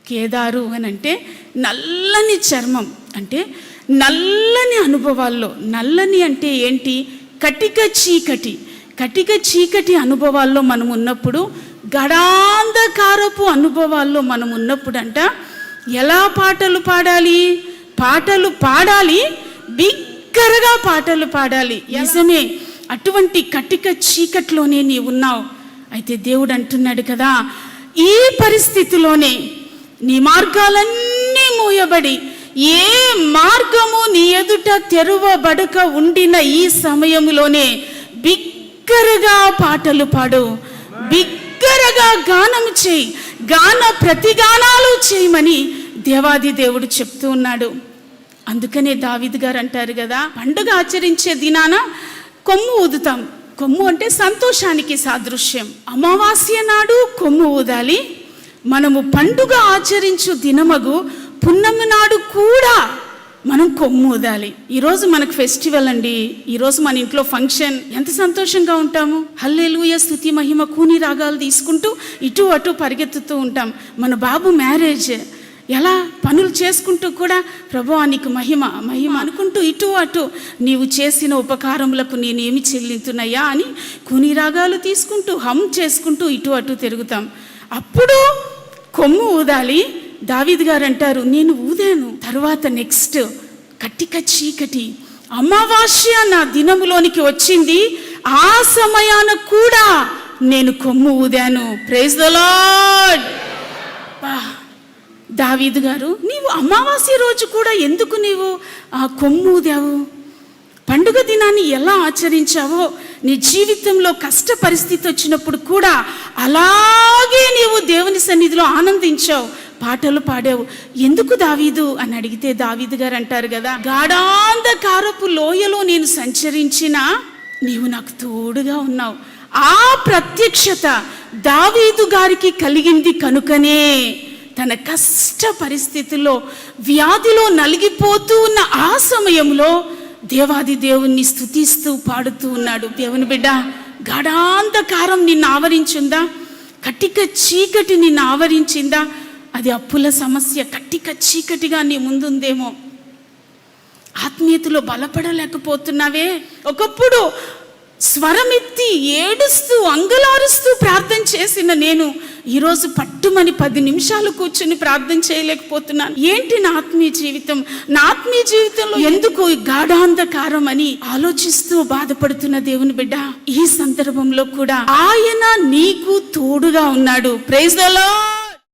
కేదారు అని అంటే నల్లని చర్మం, అంటే నల్లని అనుభవాల్లో. నల్లని అంటే ఏంటి? కటిక చీకటి అనుభవాల్లో మనం ఉన్నప్పుడు, గడాంధకారపు అనుభవాల్లో మనం ఉన్నప్పుడు అంట ఎలా పాటలు పాడాలి, బిగ్గరగా పాటలు పాడాలి. నిజమే, అటువంటి కటిక చీకట్లోనే నీ ఉన్నావు. అయితే దేవుడు అంటున్నాడు కదా, ఈ పరిస్థితిలోనే నీ మార్గాలన్నీ మూయబడి ఏ మార్గము నీ ఎదుట తెరువబడక ఉండిన ఈ సమయంలోనే బిగ్గరగా పాటలు పాడు, బిగ్గరగా గానం చేయి, గాన ప్రతిగానాలు చేయమని దేవాది దేవుడు చెప్తూ ఉన్నాడు. అందుకనే దావీదు గారు అంటారు కదా, పండుగ ఆచరించే దినాన కొమ్ము ఊదుతాం. కొమ్ము అంటే సంతోషానికి సాదృశ్యం. అమావాస్య నాడు కొమ్ము ఊదాలి. మనము పండుగ ఆచరించు దినమగు పున్నమి నాడు కూడా మనం కొమ్ము ఊదాలి. ఈరోజు మనకు ఫెస్టివల్ అండి, ఈరోజు మన ఇంట్లో ఫంక్షన్. ఎంత సంతోషంగా ఉంటాము. హల్లెలూయా, స్తుతి మహిమ కూని రాగాలు తీసుకుంటూ ఇటు అటు పరిగెత్తుతూ ఉంటాం. మన బాబు మ్యారేజ్, ఎలా పనులు చేసుకుంటూ కూడా ప్రభువా నీకు మహిమ అనుకుంటూ ఇటు అటు నీవు చేసిన ఉపకారములకు నేనేమి చెల్లింతున్నయ్యా అని కూని రాగాలు తీసుకుంటూ హమ్ చేసుకుంటూ ఇటు అటు తిరుగుతాం. అప్పుడు కొమ్ము ఊదాలి. దావీదు గారు అంటారు, నేను ఊదాను. తర్వాత నెక్స్ట్ కటిక చీకటి అమావాస్య నా దినములోనికి వచ్చింది, ఆ సమయాన కూడా నేను కొమ్ము ఊదాను. Praise the lord. దావీదు గారు, నీవు అమావాస్య రోజు కూడా ఎందుకు నీవు కొమ్ము ఊదావు? పండుగ దినాన్ని ఎలా ఆచరించావో, నీ జీవితంలో కష్ట పరిస్థితి వచ్చినప్పుడు కూడా అలాగే నీవు దేవుని సన్నిధిలో ఆనందించావు, పాటలు పాడావు. ఎందుకు దావీదు అని అడిగితే దావీదు గారు అంటారు కదా, గాఢాంధకారపు లోయలో నేను సంచరించినా నీవు నాకు తోడుగా ఉన్నావు. ఆ ప్రత్యక్షత దావీదు గారికి కలిగింది కనుకనే తన కష్ట పరిస్థితుల్లో వ్యాధిలో నలిగిపోతూ ఉన్న ఆ సమయంలో దేవాది దేవుణ్ణి స్తుతిస్తూ పాడుతూ ఉన్నాడు. దేవుని బిడ్డ, గాఢాంధకారం నిన్ను ఆవరించిందా? కటిక చీకటి నిన్ను ఆవరించిందా? అది అప్పుల సమస్య కటిక చీకటిగా నీ ముందుందేమో. ఆత్మీయతలో బలపడలేకపోతున్నావే. ఒకప్పుడు స్వరమెత్తి ఏడుస్తూ అంగలారుస్తూ ప్రార్థన చేసిన నేను ఈరోజు పట్టుమని 10 నిమిషాలు కూర్చొని ప్రార్థన చేయలేకపోతున్నాను. ఏంటి నా ఆత్మీయ జీవితంలో ఎందుకు గాఢాంధకారం అని ఆలోచిస్తూ బాధపడుతున్న దేవుని బిడ్డ, ఈ సందర్భంలో కూడా ఆయన నీకు తోడుగా ఉన్నాడు. Praise the lord.